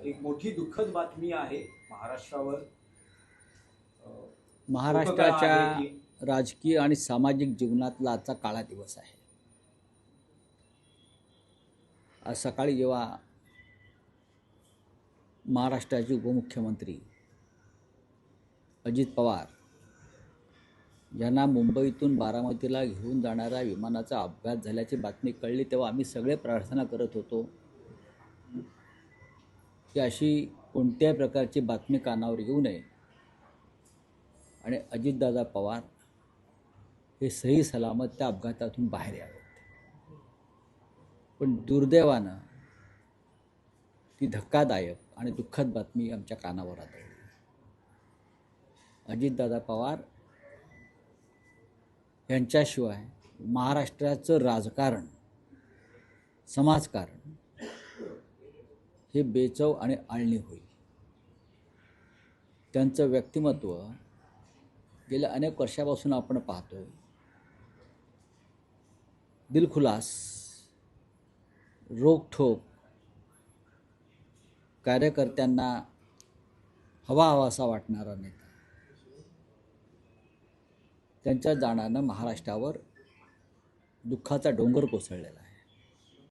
एक मोठी दुःखद बातमी आहे महाराष्ट्रावर. महाराष्ट्राच्या आहे की राजकीय आणि सामाजिक जीवनातला आजचा काळा दिवस आहे. आज सकाळी जेव्हा महाराष्ट्राचे उपमुख्यमंत्री अजित पवार यांना मुंबईतून बारामतीला घेऊन जाणाऱ्या विमानाचा अपघात झाल्याची बातमी कळली तेव्हा आम्ही सगळे प्रार्थना करत होतो की अशी कोणत्याही प्रकारची बातमी कानावर येऊ नये आणि अजितदादा पवार हे सही सलामत त्या अपघातातून बाहेर यावेत. पण दुर्दैवानं ती धक्कादायक आणि दुःखद बातमी आमच्या कानावर आली. अजितदादा पवार यांच्याशिवाय महाराष्ट्राचं राजकारण, समाजकारण हे बेचव आणि आळणी होईल. त्यांचं व्यक्तिमत्व गेल्या अनेक वर्षापासून आपण पाहतोय. दिलखुलास, रोखठोक, कार्यकर्त्यांना हवाहवासा वाटणारा नेता. त्यांच्या जाण्यानं महाराष्ट्रावर दुःखाचा डोंगर कोसळलेला आहे.